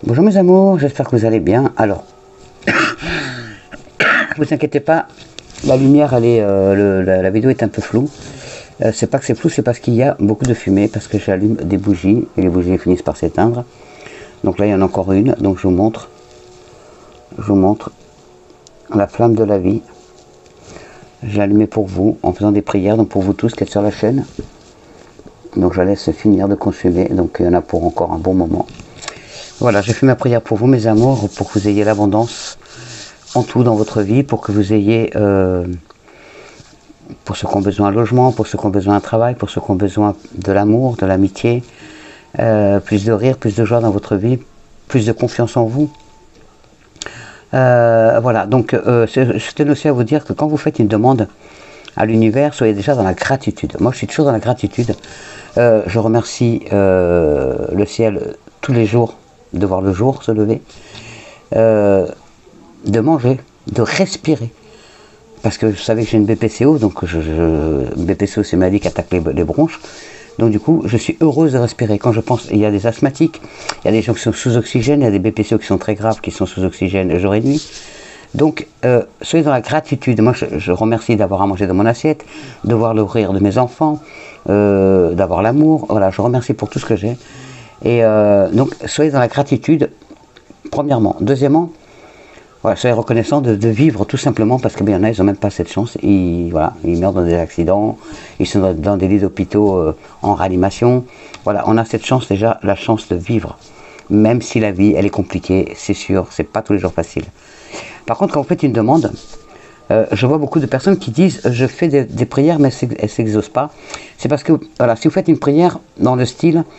Bonjour mes amours, j'espère que vous allez bien. Alors, vous inquiétez pas, la lumière, elle est, la vidéo est un peu floue. C'est pas que c'est flou, c'est parce qu'il y a beaucoup de fumée, parce que j'allume des bougies, et les bougies finissent par s'éteindre. Donc là, il y en a encore une, donc je vous montre la flamme de la vie. J'ai allumé pour vous, en faisant des prières, donc pour vous tous qui êtes sur la chaîne. Donc je la laisse finir de consumer, donc il y en a pour encore un bon moment. Voilà, j'ai fait ma prière pour vous mes amours, pour que vous ayez l'abondance en tout dans votre vie, pour que vous ayez, pour ceux qui ont besoin de logement, pour ceux qui ont besoin de travail, pour ceux qui ont besoin de l'amour, de l'amitié, plus de rire, plus de joie dans votre vie, plus de confiance en vous. Voilà, donc je tenais aussi à vous dire que quand vous faites une demande à l'univers, soyez déjà dans la gratitude. Moi je suis toujours dans la gratitude. Je remercie le ciel tous les jours de voir le jour se lever, de manger, de respirer. Parce que vous savez que j'ai une BPCO, donc BPCO c'est une maladie qui attaque les bronches. Donc du coup, je suis heureuse de respirer. Quand je pense, il y a des asthmatiques, il y a des gens qui sont sous oxygène, il y a des BPCO qui sont très graves, qui sont sous oxygène jour et nuit. Donc, soyez dans la gratitude. Moi, je remercie d'avoir à manger de mon assiette, de voir le rire de mes enfants, d'avoir l'amour. Voilà, je remercie pour tout ce que j'ai. Et donc, soyez dans la gratitude, premièrement. Deuxièmement, voilà, soyez reconnaissant de vivre tout simplement parce que bien, il y en a, ils n'ont même pas cette chance. Voilà, ils meurent dans des accidents, ils sont dans des lits d'hôpitaux en réanimation. Voilà, on a cette chance déjà, la chance de vivre. Même si la vie, elle est compliquée, c'est sûr, c'est pas tous les jours facile. Par contre, quand vous faites une demande, je vois beaucoup de personnes qui disent « je fais des prières mais elles ne s'exaucent pas ». C'est parce que, voilà, si vous faites une prière dans le style «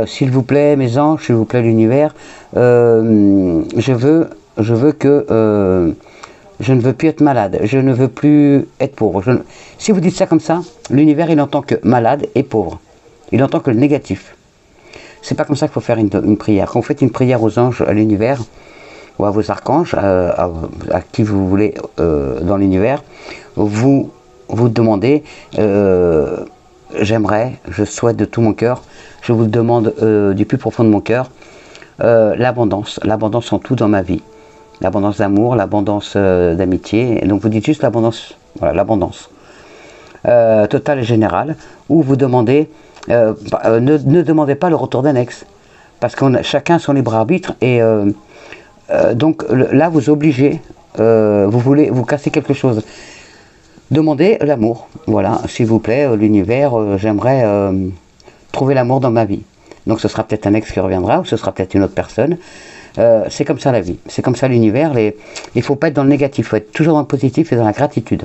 s'il vous plaît mes anges, s'il vous plaît l'univers, je veux que je ne veux plus être malade, je ne veux plus être pauvre ». Si vous dites ça comme ça, l'univers il n'entend que malade et pauvre. Il n'entend que le négatif. C'est pas comme ça qu'il faut faire une prière. Quand vous faites une prière aux anges, à l'univers, ou à vos archanges, à qui vous voulez dans l'univers, vous demandez, j'aimerais, je souhaite de tout mon cœur, je vous demande du plus profond de mon cœur, l'abondance en tout dans ma vie. L'abondance d'amour, l'abondance d'amitié, donc vous dites juste l'abondance, voilà, l'abondance totale et générale, ou vous demandez, ne demandez pas le retour d'un ex, parce que chacun a son libre arbitre, et donc là vous obligez, vous cassez quelque chose. Demandez l'amour, voilà, s'il vous plaît, l'univers, j'aimerais trouver l'amour dans ma vie. Donc ce sera peut-être un ex qui reviendra, ou ce sera peut-être une autre personne. C'est comme ça la vie, c'est comme ça l'univers. Il ne faut pas être dans le négatif, il faut être toujours dans le positif et dans la gratitude.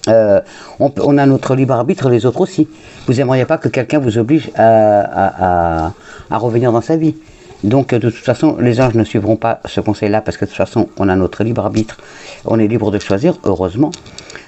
On a notre libre arbitre, les autres aussi. Vous n'aimeriez pas que quelqu'un vous oblige à revenir dans sa vie. Donc de toute façon, les anges ne suivront pas ce conseil-là parce que de toute façon, on a notre libre arbitre. On est libre de choisir, heureusement.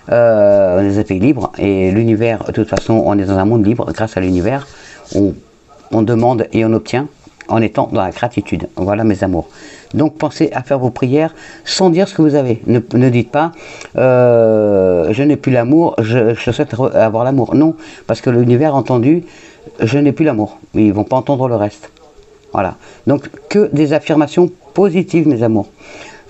On est des pays libres et l'univers, de toute façon, on est dans un monde libre. Grâce à l'univers, on demande et on obtient en étant dans la gratitude. Voilà mes amours. Donc pensez à faire vos prières sans dire ce que vous avez. Ne dites pas je n'ai plus l'amour, je souhaite avoir l'amour. Non, parce que l'univers a entendu je n'ai plus l'amour. Ils ne vont pas entendre le reste. Voilà. Donc que des affirmations positives mes amours.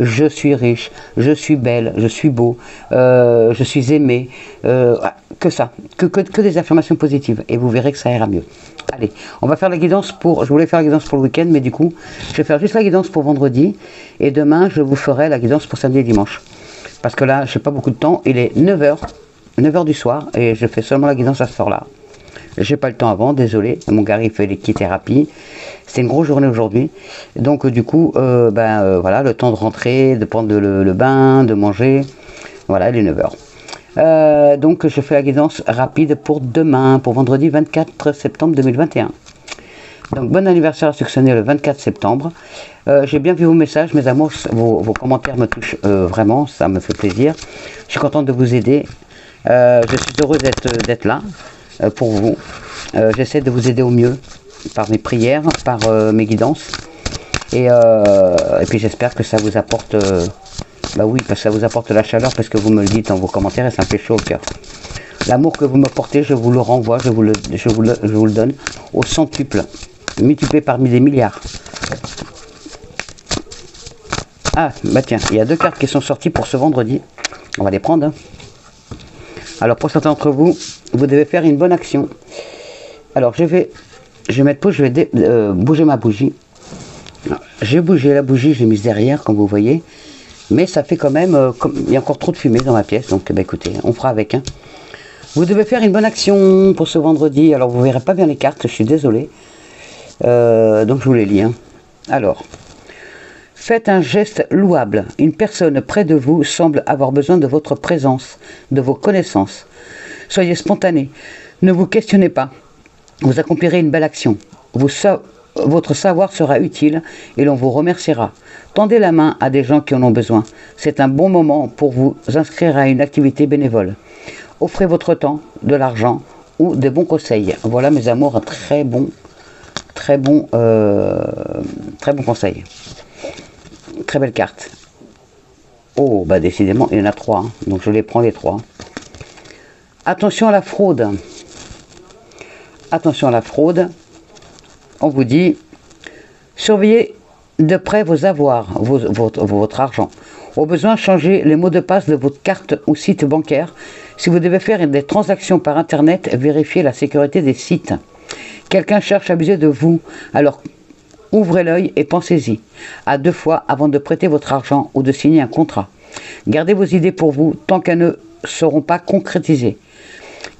Je suis riche, je suis belle, je suis beau, je suis aimé, que ça, que des affirmations positives et vous verrez que ça ira mieux. Allez, on va faire la guidance je voulais faire la guidance pour le week-end, mais du coup, je vais faire juste la guidance pour vendredi et demain, je vous ferai la guidance pour samedi et dimanche. Parce que là, je n'ai pas beaucoup de temps, il est 9h du soir et je fais seulement la guidance à cette heure-là. J'ai pas le temps avant, désolé, mon gars il fait l'équithérapie. C'était une grosse journée aujourd'hui. Donc du coup, voilà, le temps de rentrer, de prendre le bain, de manger. Voilà, il est 9h. Donc je fais la guidance rapide pour demain, pour vendredi 24 septembre 2021. Donc bon anniversaire à succès le 24 septembre. J'ai bien vu vos messages, mes amours, vos commentaires me touchent vraiment, ça me fait plaisir. Je suis contente de vous aider. Je suis heureuse d'être là pour vous. J'essaie de vous aider au mieux par mes prières, par mes guidances. Et puis j'espère que ça vous apporte, bah oui, parce que ça vous apporte la chaleur, parce que vous me le dites dans vos commentaires et ça me fait chaud au cœur. L'amour que vous me portez, je vous le renvoie, je vous le donne au centuple, multiplié parmi des milliards. Ah, bah tiens, il y a deux cartes qui sont sorties pour ce vendredi. On va les prendre. Hein. Alors, pour certains d'entre vous, vous devez faire une bonne action. Alors, je vais mettre pause, je vais bouger ma bougie. J'ai bougé la bougie, je l'ai mise derrière, comme vous voyez. Mais ça fait quand même, il y a encore trop de fumée dans ma pièce. Donc, bah, écoutez, on fera avec. Hein. Vous devez faire une bonne action pour ce vendredi. Alors, vous ne verrez pas bien les cartes, je suis désolé. Donc, je vous les lis. Hein. Alors... Faites un geste louable. Une personne près de vous semble avoir besoin de votre présence, de vos connaissances. Soyez spontané. Ne vous questionnez pas. Vous accomplirez une belle action. Votre savoir sera utile et l'on vous remerciera. Tendez la main à des gens qui en ont besoin. C'est un bon moment pour vous inscrire à une activité bénévole. Offrez votre temps, de l'argent ou des bons conseils. Voilà mes amours, un très bon conseil. Très belle carte. Oh, bah décidément, il y en a trois. Hein, donc je les prends les trois. Attention à la fraude. Attention à la fraude. On vous dit, surveillez de près vos avoirs, votre argent. Au besoin, changez les mots de passe de votre carte ou site bancaire. Si vous devez faire des transactions par Internet, vérifiez la sécurité des sites. Quelqu'un cherche à abuser de vous, alors ouvrez l'œil et pensez-y à deux fois avant de prêter votre argent ou de signer un contrat. Gardez vos idées pour vous tant qu'elles ne seront pas concrétisées.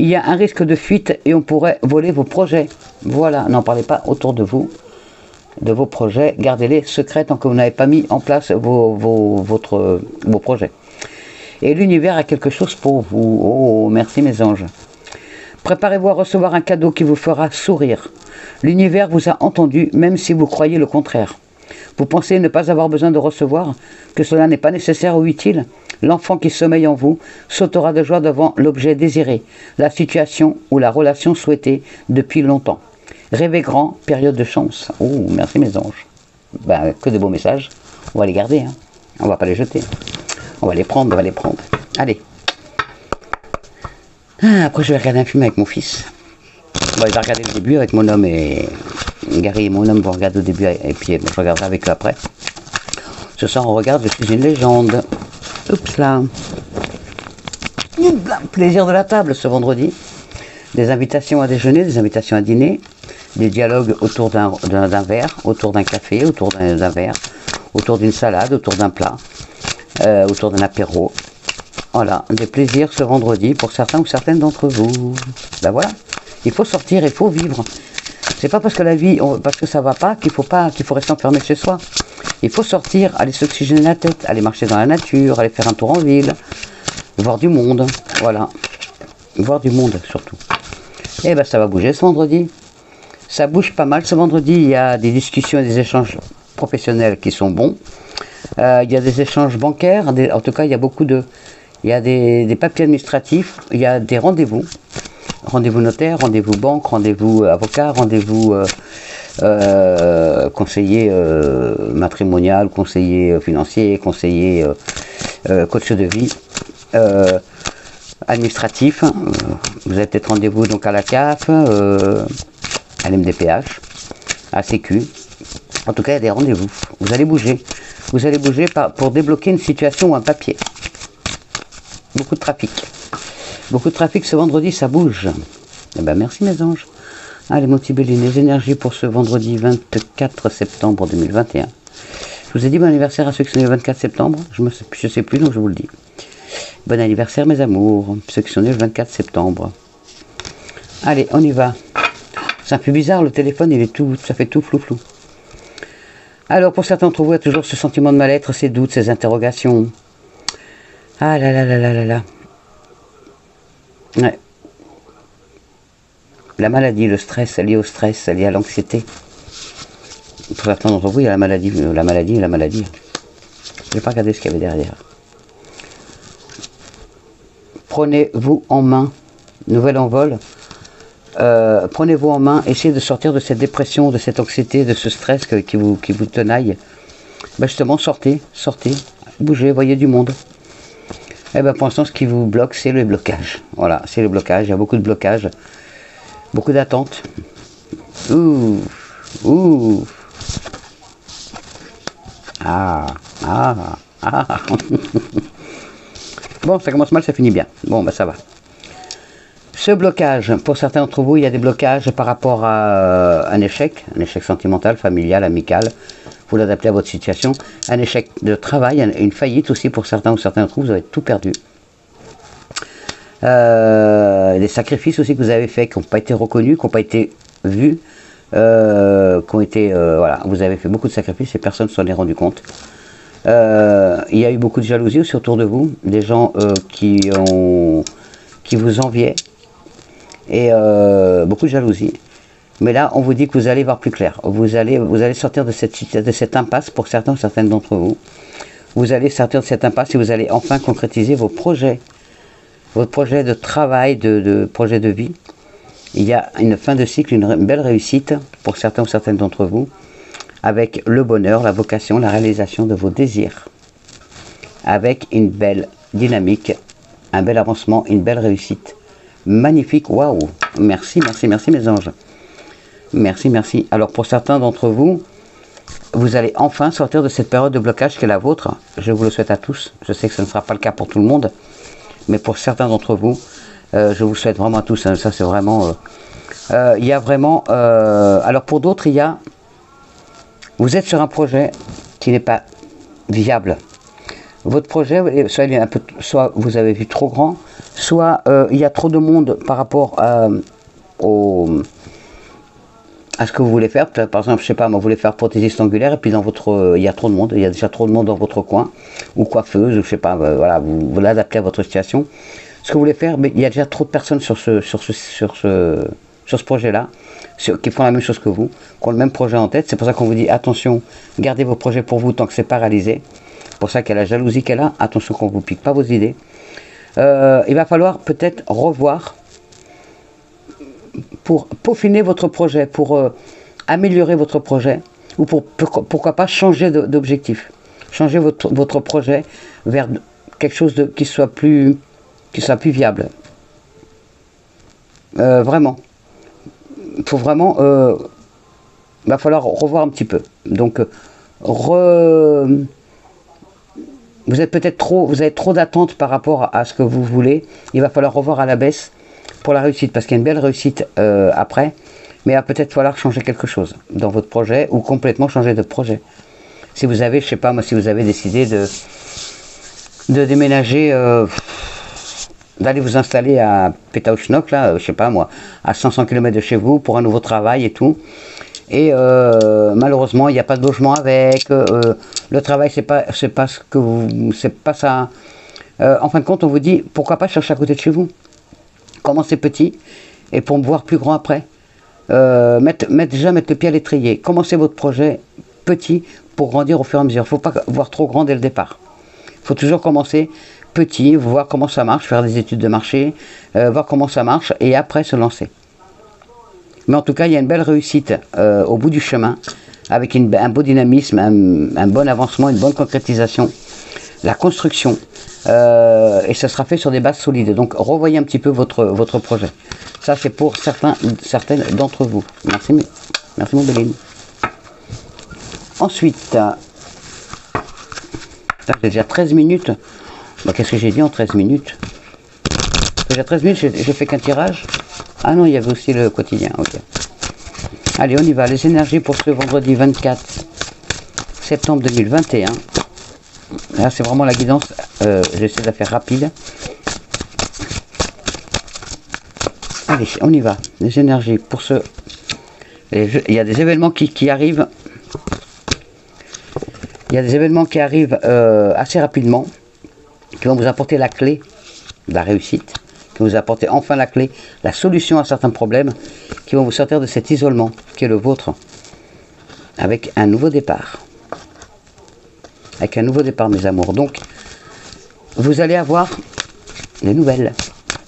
Il y a un risque de fuite et on pourrait voler vos projets. Voilà, n'en parlez pas autour de vous, de vos projets. Gardez-les secrets tant que vous n'avez pas mis en place vos projets. Et l'univers a quelque chose pour vous. Oh, merci mes anges. Préparez-vous à recevoir un cadeau qui vous fera sourire. L'univers vous a entendu, même si vous croyez le contraire. Vous pensez ne pas avoir besoin de recevoir, que cela n'est pas nécessaire ou utile. L'enfant qui sommeille en vous sautera de joie devant l'objet désiré, la situation ou la relation souhaitée depuis longtemps. Rêvez grand, période de chance. Oh, merci mes anges. Ben, que de beaux messages. On va les garder, hein. On va pas les jeter. On va les prendre, Allez. Ah, après, je vais regarder un film avec mon fils. Bon, il va regarder le début avec mon homme et Gary et mon homme vont regarder au début et puis je regarderai avec eux après. Ce soir, on regarde Je suis une légende. Oups là. Plaisir de la table ce vendredi. Des invitations à déjeuner, des invitations à dîner, des dialogues autour d'un verre, autour d'un café, autour d'un verre, autour d'une salade, autour d'un plat, autour d'un apéro. Voilà, des plaisirs ce vendredi pour certains ou certaines d'entre vous. Ben voilà, il faut sortir, il faut vivre. C'est pas parce que la vie, parce que ça va pas qu'il faut rester enfermé chez soi. Il faut sortir, aller s'oxygéner la tête, aller marcher dans la nature, aller faire un tour en ville, voir du monde, voilà. Voir du monde surtout. Et ben ça va bouger ce vendredi. Ça bouge pas mal ce vendredi, il y a des discussions et des échanges professionnels qui sont bons. Il y a des échanges bancaires, en tout cas il y a beaucoup de... Il y a des papiers administratifs, il y a des rendez-vous. Rendez-vous notaire, rendez-vous banque, rendez-vous avocat, rendez-vous conseiller matrimonial, conseiller financier, conseiller coach de vie, administratif. Vous avez peut-être rendez-vous donc à la CAF, à l'MDPH, à Sécu. En tout cas, il y a des rendez-vous. Vous allez bouger. Vous allez bouger pour débloquer une situation ou un papier. Beaucoup de trafic. Beaucoup de trafic ce vendredi, ça bouge. Eh ben merci mes anges. Allez, mon Tibéline, les énergies pour ce vendredi 24 septembre 2021. Je vous ai dit bon anniversaire à ceux qui sont nés le 24 septembre. Je ne sais plus, donc je vous le dis. Bon anniversaire mes amours, ceux qui sont nés le 24 septembre. Allez, on y va. C'est un peu bizarre, le téléphone, ça fait tout flou. Alors, pour certains d'entre vous, il y a toujours ce sentiment de mal-être, ces doutes, ces interrogations. Ah là là là là là là. Ouais. La maladie, le stress, lié au stress, lié à l'anxiété. Pour certains d'entre vous, il y a la maladie. Je n'ai pas regardé ce qu'il y avait derrière. Prenez-vous en main. Nouvel envol. Prenez-vous en main. Essayez de sortir de cette dépression, de cette anxiété, de ce stress qui vous tenaille. Ben justement, sortez. Bougez, voyez du monde. Et ben pour l'instant, ce qui vous bloque, c'est le blocage. Voilà, c'est le blocage. Il y a beaucoup de blocages. Beaucoup d'attentes. Ouh. Ah Ah, ah. Bon, ça commence mal, ça finit bien. Bon, bah ça va. Ce blocage, pour certains d'entre vous, il y a des blocages par rapport à un échec sentimental, familial, amical. Vous l'adaptez à votre situation. Un échec de travail, une faillite aussi pour certains ou certains d'entre vous, vous avez tout perdu. Des sacrifices aussi que vous avez faits, qui n'ont pas été reconnus, qui n'ont pas été vus, qui ont été, voilà, vous avez fait beaucoup de sacrifices et personne ne s'en est rendu compte. Il y a eu beaucoup de jalousie aussi autour de vous, des gens qui vous enviaient, et beaucoup de jalousie. Mais là, on vous dit que vous allez voir plus clair. Vous allez sortir de cette impasse pour certains ou certaines d'entre vous. Vous allez sortir de cette impasse et vous allez enfin concrétiser vos projets. Votre projet de travail, projet de vie. Il y a une fin de cycle, une belle réussite pour certains ou certaines d'entre vous, avec le bonheur, la vocation, la réalisation de vos désirs. Avec une belle dynamique, un bel avancement, une belle réussite. Magnifique, waouh! Merci, merci, merci mes anges. Merci, merci. Alors pour certains d'entre vous, vous allez enfin sortir de cette période de blocage qui est la vôtre. Je vous le souhaite à tous. Je sais que ce ne sera pas le cas pour tout le monde. Mais pour certains d'entre vous, je vous le souhaite vraiment à tous. Hein, ça c'est vraiment... il y a vraiment... alors pour d'autres, il y a... Vous êtes sur un projet qui n'est pas viable. Votre projet, soit, il est un peu, soit vous avez vu trop grand, soit il y a trop de monde par rapport à ce que vous voulez faire. Par exemple, je sais pas, moi, vous voulez faire prothésiste angulaire et puis dans votre, il y a trop de monde, il y a déjà trop de monde dans votre coin, ou coiffeuse, ou je sais pas, voilà, vous l'adaptez à votre situation. Ce que vous voulez faire, mais il y a déjà trop de personnes sur ce projet-là, qui font la même chose que vous, qui ont le même projet en tête. C'est pour ça qu'on vous dit, attention, gardez vos projets pour vous tant que c'est pas réalisé. C'est pour ça qu'il y a la jalousie qu'elle a, attention qu'on ne vous pique pas vos idées. Il va falloir peut-être revoir, pour peaufiner votre projet, pour améliorer votre projet, ou pourquoi pas changer d'objectif. Changer votre projet vers quelque chose qui soit plus viable. Vraiment. Il faut vraiment... va falloir revoir un petit peu. Donc, vous êtes peut-être trop... Vous avez trop d'attentes par rapport à ce que vous voulez. Il va falloir revoir à la baisse pour la réussite, parce qu'il y a une belle réussite après, mais il va peut-être falloir changer quelque chose dans votre projet, ou complètement changer de projet. Si vous avez, je sais pas moi, si vous avez décidé de déménager, d'aller vous installer à Pétaouchnok, là, je sais pas moi, à 500 km de chez vous, pour un nouveau travail et tout, et malheureusement, il n'y a pas de logement avec, le travail, c'est pas ce que vous, c'est pas ça. En fin de compte, on vous dit, pourquoi pas chercher à côté de chez vous? Commencez petit, et pour me voir plus grand après. Déjà mettre le pied à l'étrier. Commencez votre projet petit pour grandir au fur et à mesure. Il ne faut pas voir trop grand dès le départ. Il faut toujours commencer petit, voir comment ça marche, faire des études de marché, voir comment ça marche, et après se lancer. Mais en tout cas, il y a une belle réussite au bout du chemin, avec un beau dynamisme, un bon avancement, une bonne concrétisation. La construction, et ça sera fait sur des bases solides. Donc revoyez un petit peu votre projet. Ça c'est pour certaines d'entre vous. Merci mon Béline. Ensuite, j'ai déjà 13 minutes. Bah, qu'est-ce que j'ai dit en 13 minutes? Déjà 13 minutes, j'ai fait qu'un tirage. Ah non, il y avait aussi le quotidien. Ok. Allez, on y va. Les énergies pour ce vendredi 24 septembre 2021. Là, c'est vraiment la guidance. J'essaie de la faire rapide. Allez, on y va. Les énergies pour ce... Il y a des événements qui arrivent. Il y a des événements qui arrivent assez rapidement, qui vont vous apporter la clé de la réussite, qui vont vous apporter enfin la clé, la solution à certains problèmes, qui vont vous sortir de cet isolement qui est le vôtre, avec un nouveau départ. Avec un nouveau départ, mes amours. Donc, vous allez avoir des nouvelles.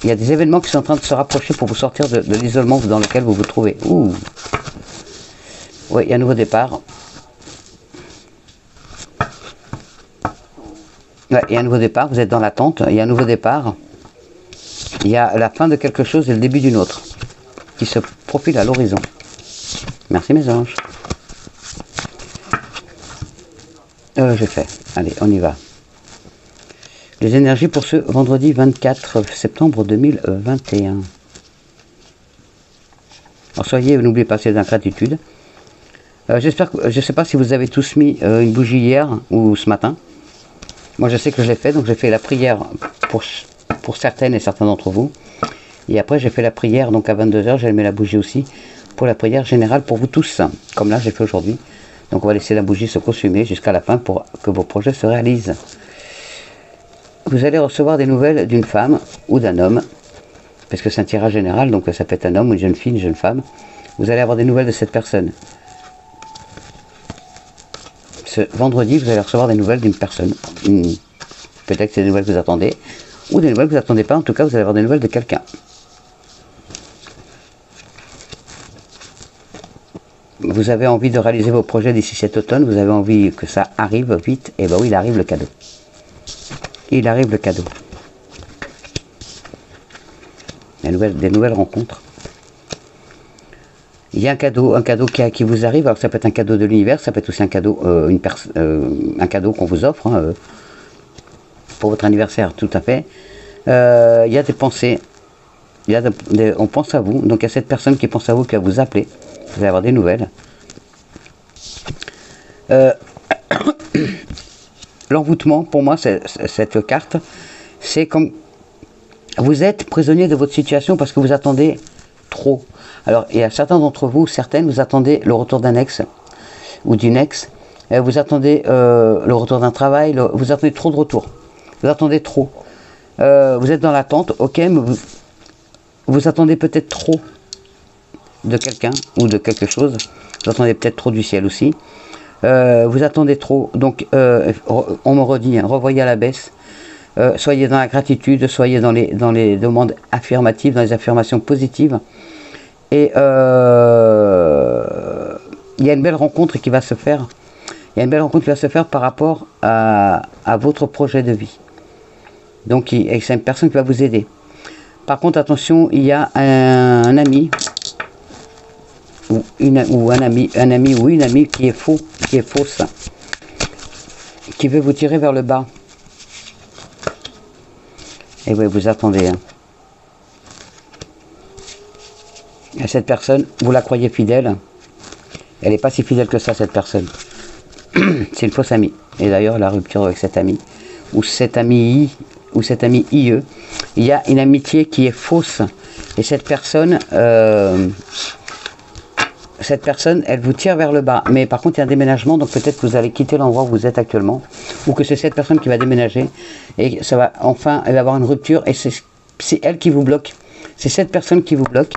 Il y a des événements qui sont en train de se rapprocher pour vous sortir de l'isolement dans lequel vous vous trouvez. Ouh. Oui, il y a un nouveau départ. Ouais, il y a un nouveau départ, vous êtes dans l'attente, il y a un nouveau départ. Il y a la fin de quelque chose et le début d'une autre, qui se profile à l'horizon. Merci mes anges. J'ai fait. Allez, on y va. Les énergies pour ce vendredi 24 septembre 2021. Alors soyez, n'oubliez pas, c'est d'ingratitude. J'espère que, je ne sais pas si vous avez tous mis une bougie hier ou ce matin. Moi je sais que je l'ai fait, donc j'ai fait la prière pour certaines et certains d'entre vous. Et après j'ai fait la prière, donc à 22h, j'ai allumé la bougie aussi, pour la prière générale pour vous tous, comme là j'ai fait aujourd'hui. Donc on va laisser la bougie se consumer jusqu'à la fin pour que vos projets se réalisent. Vous allez recevoir des nouvelles d'une femme ou d'un homme, parce que c'est un tirage général, donc ça peut être un homme, une jeune fille, une jeune femme. Vous allez avoir des nouvelles de cette personne. Ce vendredi, vous allez recevoir des nouvelles d'une personne. Peut-être que c'est des nouvelles que vous attendez, ou des nouvelles que vous n'attendez pas. En tout cas, vous allez avoir des nouvelles de quelqu'un. Vous avez envie de réaliser vos projets d'ici cet automne, vous avez envie que ça arrive vite, et bien oui, il arrive le cadeau. Il arrive le cadeau. Des nouvelles rencontres. Il y a un cadeau qui vous arrive. Alors ça peut être un cadeau de l'univers, ça peut être aussi un cadeau, un cadeau qu'on vous offre pour votre anniversaire, tout à fait. Il y a des pensées, on pense à vous. Donc il y a cette personne qui pense à vous, qui va vous appeler. Vous allez avoir des nouvelles. L'envoûtement, pour moi, cette carte, c'est comme vous êtes prisonnier de votre situation parce que vous attendez trop. Alors, il y a certains d'entre vous, certaines, vous attendez le retour d'un ex ou d'une ex. Vous attendez le retour d'un travail. Vous attendez trop de retours. Vous attendez trop. Vous êtes dans l'attente, ok, mais vous attendez peut-être trop de quelqu'un ou de quelque chose. Vous attendez peut-être trop du ciel aussi. Vous attendez trop. Donc, on me redit, revoyez à la baisse. Soyez dans la gratitude, soyez dans les demandes affirmatives, dans les affirmations positives. Et il y a une belle rencontre qui va se faire. Il y a une belle rencontre qui va se faire par rapport à votre projet de vie. Donc, c'est une personne qui va vous aider. Par contre, attention, il y a un ami ou un ami ou une amie qui est faux, qui est fausse, qui veut vous tirer vers le bas. Et oui, vous attendez. Et cette personne, vous la croyez fidèle. Elle n'est pas si fidèle que ça, cette personne. C'est une fausse amie. Et d'ailleurs, la rupture avec cet ami, ou cet ami IE, il y a une amitié qui est fausse. Et cette personne, elle vous tire vers le bas. Mais par contre, il y a un déménagement, donc peut-être que vous allez quitter l'endroit où vous êtes actuellement, ou que c'est cette personne qui va déménager, et ça va, enfin, elle va avoir une rupture, et c'est elle qui vous bloque. C'est cette personne qui vous bloque,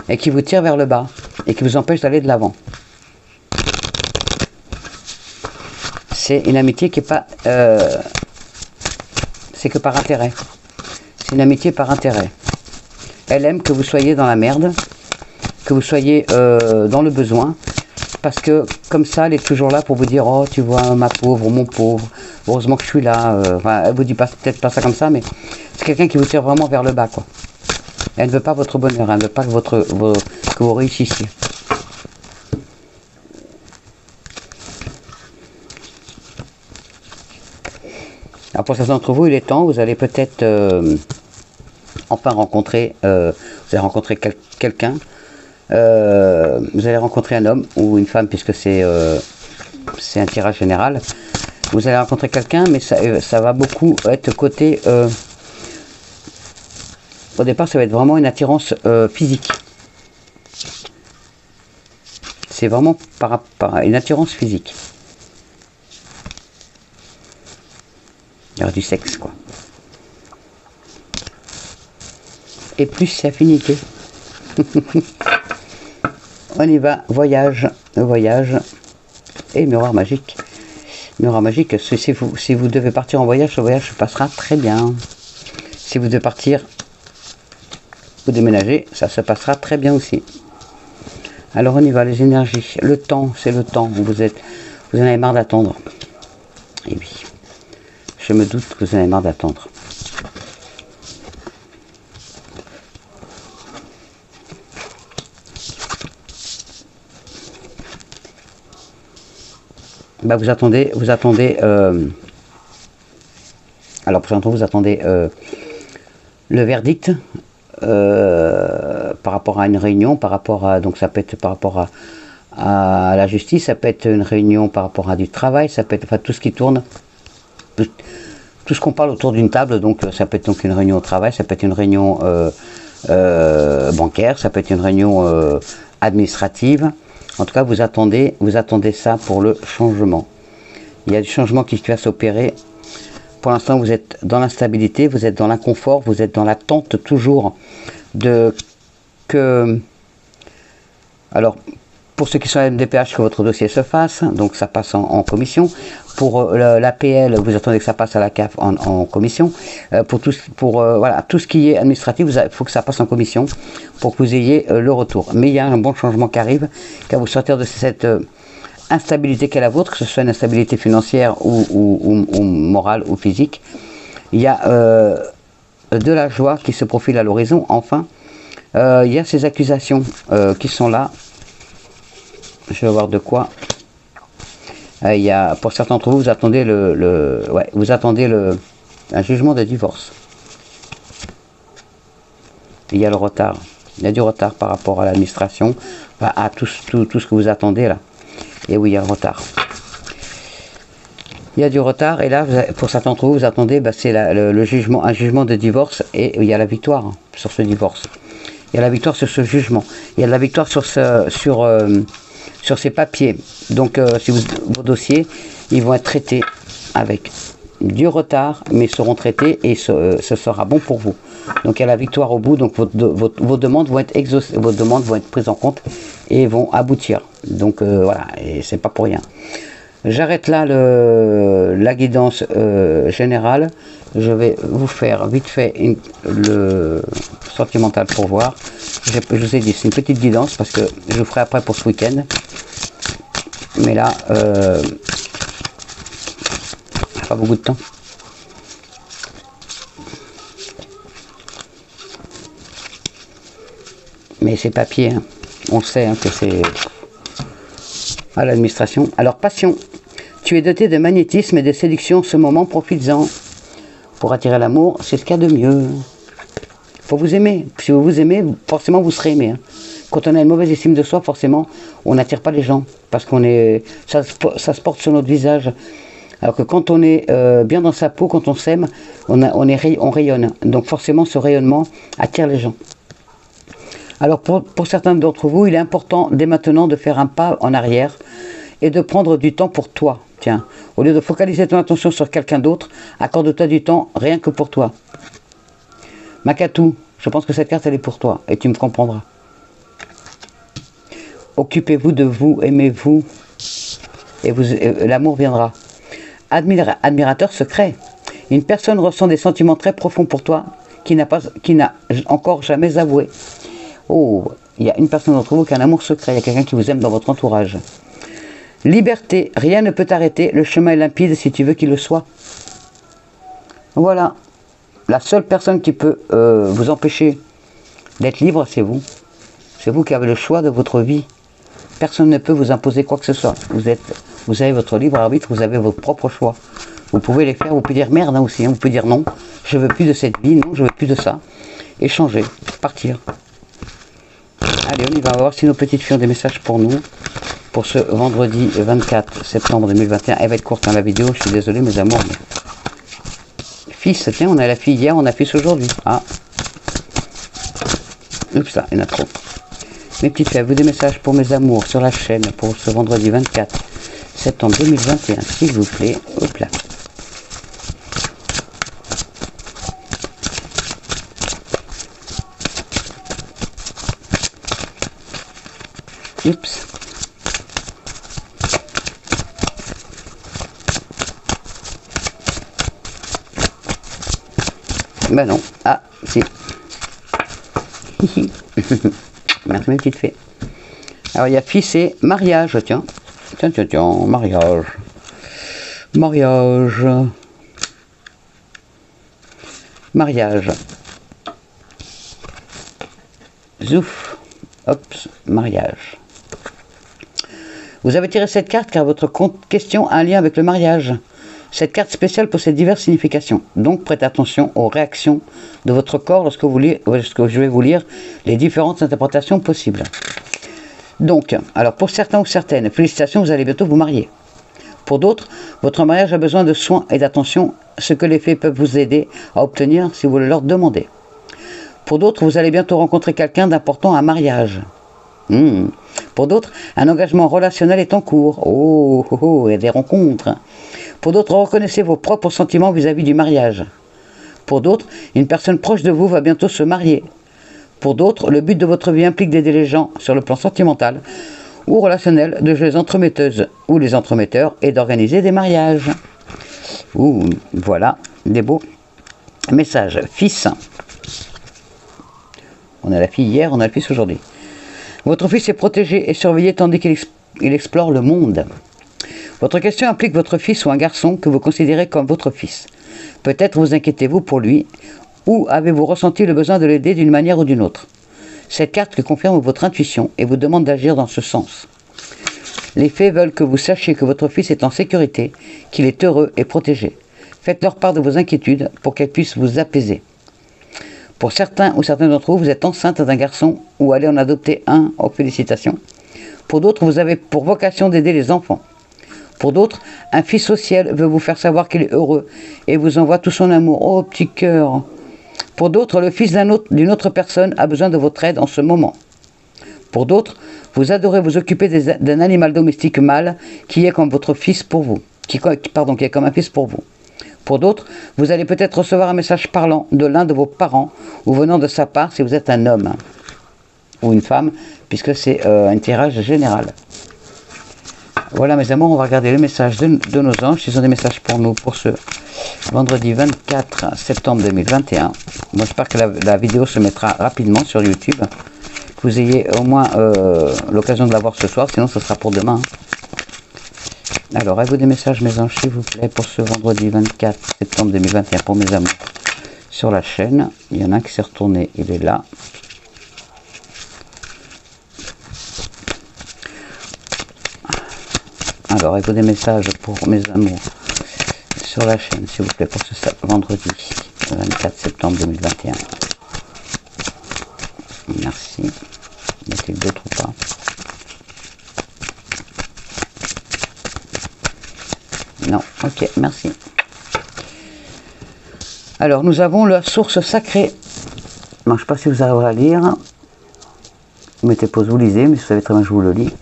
et qui vous tire vers le bas, et qui vous empêche d'aller de l'avant. C'est une amitié qui n'est pas... c'est que par intérêt. C'est une amitié par intérêt. Elle aime que vous soyez dans la merde, que vous soyez dans le besoin, parce que comme ça, elle est toujours là pour vous dire « Oh, tu vois, ma pauvre, mon pauvre, heureusement que je suis là. » Enfin, elle vous dit peut-être pas ça comme ça, mais c'est quelqu'un qui vous tire vraiment vers le bas, quoi. Elle ne veut pas votre bonheur, elle ne veut pas que vous réussissiez. Alors pour certains d'entre vous, il est temps, vous allez peut-être enfin rencontrer, vous allez rencontrer quelqu'un, vous allez rencontrer un homme ou une femme, puisque c'est un tirage général. Vous allez rencontrer quelqu'un, mais ça va beaucoup être côté... au départ, ça va être vraiment une attirance physique. C'est vraiment par une attirance physique. Il y aura du sexe, quoi. Et plus c'est affinité. On y va, voyage, voyage. Et miroir magique. Miroir magique, si vous devez partir en voyage, ce voyage se passera très bien. Si vous devez partir ou déménager, ça se passera très bien aussi. Alors on y va, les énergies. Le temps, c'est le temps. Vous en avez marre d'attendre. Et oui. Je me doute que vous en avez marre d'attendre. bah vous attendez, alors pour l'instant vous attendez le verdict par rapport à une réunion, par rapport à, donc ça peut être par rapport à la justice, ça peut être une réunion par rapport à du travail, ça peut être enfin, tout ce qui tourne, tout ce qu'on parle autour d'une table, donc ça peut être donc une réunion au travail, ça peut être une réunion bancaire, ça peut être une réunion administrative. En tout cas, vous attendez ça pour le changement. Il y a du changement qui va s'opérer. Pour l'instant, vous êtes dans l'instabilité, vous êtes dans l'inconfort, vous êtes dans l'attente toujours de que... Alors, pour ceux qui sont à MDPH, que votre dossier se fasse, donc ça passe en commission. Pour l'APL, vous attendez que ça passe à la CAF en commission. Voilà, tout ce qui est administratif, il faut que ça passe en commission pour que vous ayez le retour. Mais il y a un bon changement qui arrive, car vous sortir de cette instabilité qu'est la vôtre, que ce soit une instabilité financière ou morale ou physique. Il y a de la joie qui se profile à l'horizon, enfin. Il y a ces accusations qui sont là. Je vais voir de quoi. Il y a, pour certains d'entre vous, vous attendez un jugement de divorce. Il y a le retard. Il y a du retard par rapport à l'administration, à tout ce que vous attendez là. Et oui, il y a le retard. Il y a du retard, et là, pour certains d'entre vous, vous attendez, c'est un jugement de divorce, et il y a la victoire sur ce divorce. Il y a la victoire sur ce jugement. Il y a la victoire sur ces papiers. Donc, vos dossiers, ils vont être traités avec du retard, mais seront traités et ce sera bon pour vous. Donc, il y a la victoire au bout. Donc, vos demandes vont être exaucées, vos demandes vont être prises en compte et vont aboutir. Donc, voilà, et c'est pas pour rien. J'arrête là la guidance générale. Je vais vous faire vite fait le sentimental pour voir. Je vous ai dit, c'est une petite guidance parce que je vous ferai après pour ce week-end. Mais là, pas beaucoup de temps. Mais ces papiers, hein, on sait hein, que c'est à l'administration. Alors, passion. Tu es doté de magnétisme et de séduction en ce moment, profites-en. Pour attirer l'amour, c'est ce qu'il y a de mieux. Faut vous aimer. Si vous vous aimez, forcément vous serez aimé. Hein. Quand on a une mauvaise estime de soi, forcément, on n'attire pas les gens. Parce qu'on est, ça se porte sur notre visage. Alors que quand on est bien dans sa peau, quand on s'aime, on rayonne. Donc forcément, ce rayonnement attire les gens. Alors pour certains d'entre vous, il est important dès maintenant de faire un pas en arrière et de prendre du temps pour toi. Tiens, au lieu de focaliser ton attention sur quelqu'un d'autre, accorde-toi du temps rien que pour toi. Makatou, je pense que cette carte elle est pour toi et tu me comprendras. Occupez-vous de vous, aimez-vous et l'amour viendra. Admirateur secret. Une personne ressent des sentiments très profonds pour toi qui n'a encore jamais avoué. Oh, il y a une personne d'entre vous qui a un amour secret, il y a quelqu'un qui vous aime dans votre entourage. Liberté, rien ne peut t'arrêter, le chemin est limpide si tu veux qu'il le soit. Voilà, la seule personne qui peut vous empêcher d'être libre, c'est vous. C'est vous qui avez le choix de votre vie. Personne ne peut vous imposer quoi que ce soit. Vous avez votre libre arbitre, vous avez votre propre choix. Vous pouvez les faire, vous pouvez dire merde hein, aussi, hein, vous pouvez dire non, je veux plus de cette vie, non, je veux plus de ça. Et changer, partir. Allez, on y va voir si nos petites filles ont des messages pour nous. Pour ce vendredi 24 septembre 2021. Elle va être courte hein, la vidéo, je suis désolé mes amours. Mais... Fils, tiens, on a la fille hier, on a fils aujourd'hui. Ah. Oups là, il y en a trop. Mes petites filles, avez-vous des messages pour mes amours sur la chaîne pour ce vendredi 24 septembre 2021, s'il vous plaît. Hop là. Oups. Ben non. Ah, si. Merci mes petites fées. Alors il y a fils et mariage, tiens. Tiens, mariage. Mariage. Mariage. Zouf. Hop, mariage. Vous avez tiré cette carte car votre question a un lien avec le mariage. Cette carte spéciale possède diverses significations. Donc prêtez attention aux réactions de votre corps lorsque je vais vous lire les différentes interprétations possibles. Donc, alors pour certains ou certaines, félicitations, vous allez bientôt vous marier. Pour d'autres, votre mariage a besoin de soins et d'attention, ce que les fées peuvent vous aider à obtenir si vous le leur demandez. Pour d'autres, vous allez bientôt rencontrer quelqu'un d'important à un mariage. Pour d'autres, un engagement relationnel est en cours. Il y a des rencontres. Pour d'autres, reconnaissez vos propres sentiments vis-à-vis du mariage. Pour d'autres, une personne proche de vous va bientôt se marier. Pour d'autres, le but de votre vie implique d'aider les gens sur le plan sentimental ou relationnel, de jouer les entremetteuses ou les entremetteurs et d'organiser des mariages. Voilà, des beaux messages. Fils. On a la fille hier, on a le fils aujourd'hui. Votre fils est protégé et surveillé tandis qu'il explore le monde. Votre question implique votre fils ou un garçon que vous considérez comme votre fils. Peut-être vous inquiétez-vous pour lui, ou avez-vous ressenti le besoin de l'aider d'une manière ou d'une autre. Cette carte confirme votre intuition et vous demande d'agir dans ce sens. Les fées veulent que vous sachiez que votre fils est en sécurité, qu'il est heureux et protégé. Faites-leur part de vos inquiétudes pour qu'elles puissent vous apaiser. Pour certains ou certaines d'entre vous, vous êtes enceinte d'un garçon ou allez en adopter un, félicitations. Pour d'autres, vous avez pour vocation d'aider les enfants. Pour d'autres, un fils au ciel veut vous faire savoir qu'il est heureux et vous envoie tout son amour. Oh, petit cœur. Pour d'autres, le fils d'une autre personne a besoin de votre aide en ce moment. Pour d'autres, vous adorez vous occuper d'un animal domestique mâle qui est comme votre fils pour vous. Qui est comme un fils pour vous. Pour d'autres, vous allez peut-être recevoir un message parlant de l'un de vos parents ou venant de sa part si vous êtes un homme ou une femme, puisque c'est un tirage général. Voilà mes amours, on va regarder le message de nos anges. Ils ont des messages pour nous pour ce vendredi 24 septembre 2021. Moi j'espère que la vidéo se mettra rapidement sur YouTube. Que vous ayez au moins l'occasion de la voir ce soir, sinon ce sera pour demain. Alors, avez-vous des messages mes anges s'il vous plaît pour ce vendredi 24 septembre 2021 pour mes amours sur la chaîne. Il y en a un qui s'est retourné, il est là. Alors, avez-vous des messages pour mes amours sur la chaîne, s'il vous plaît, pour ce vendredi 24 septembre 2021. Merci. Y a-t-il d'autres ou pas? Non, ok, merci. Alors, nous avons la source sacrée. Je ne sais pas si vous arriverez à lire. Vous mettez pause, vous lisez, mais vous savez très bien, je vous le lis.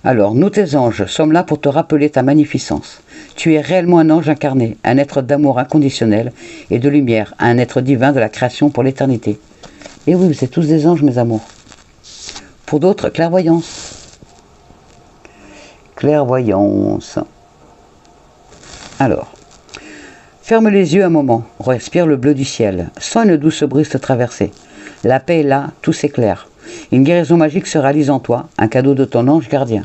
Alors, nous tes anges sommes là pour te rappeler ta magnificence. Tu es réellement un ange incarné, un être d'amour inconditionnel et de lumière, un être divin de la création pour l'éternité. Et oui, vous êtes tous des anges, mes amours. Pour d'autres, clairvoyance. Clairvoyance. Alors, ferme les yeux un moment, respire le bleu du ciel, sens une douce brise te traverser. La paix est là, tout s'éclaire. Une guérison magique se réalise en toi, un cadeau de ton ange gardien.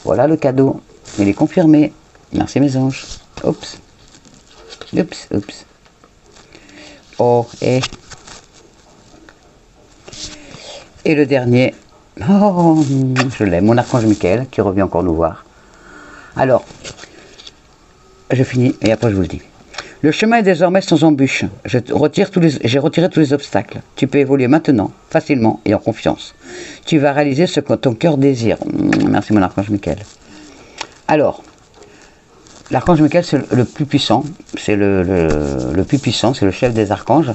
Voilà le cadeau, il est confirmé. Merci mes anges. Oups. Oups, oups. Oh, et le dernier. Oh, je l'aime, mon archange Michael, qui revient encore nous voir. Alors, je finis et après je vous le dis. Le chemin est désormais sans embûche. J'ai retiré tous les obstacles. Tu peux évoluer maintenant, facilement et en confiance. Tu vas réaliser ce que ton cœur désire. Merci mon archange Michael. Alors, l'archange Michael c'est le plus puissant. C'est le plus puissant, c'est le chef des archanges.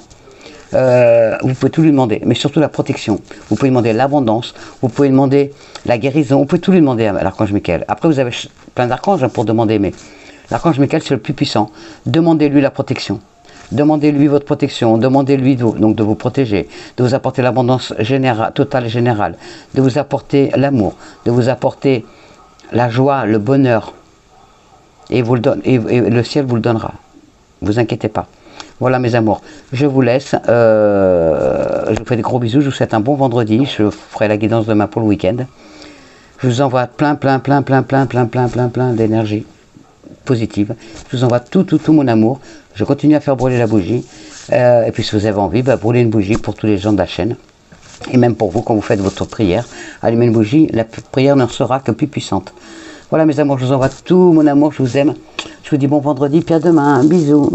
Vous pouvez tout lui demander, mais surtout la protection. Vous pouvez demander l'abondance, vous pouvez demander la guérison, vous pouvez tout lui demander à l'archange Michael. Après vous avez plein d'archanges pour demander, mais l'archange Michael, c'est le plus puissant. Demandez-lui la protection. Demandez-lui votre protection. Demandez-lui donc de vous protéger, de vous apporter l'abondance totale et générale, de vous apporter l'amour, de vous apporter la joie, le bonheur. Et le ciel vous le donnera. Ne vous inquiétez pas. Voilà mes amours. Je vous laisse. Je vous fais des gros bisous. Je vous souhaite un bon vendredi. Je ferai la guidance demain pour le week-end. Je vous envoie plein d'énergie positive. Je vous envoie tout mon amour. Je continue à faire brûler la bougie. Et puis si vous avez envie, brûlez une bougie pour tous les gens de la chaîne. Et même pour vous, quand vous faites votre prière, allumez une bougie, la prière ne sera que plus puissante. Voilà mes amours, je vous envoie tout mon amour, je vous aime. Je vous dis bon vendredi, puis à demain, bisous.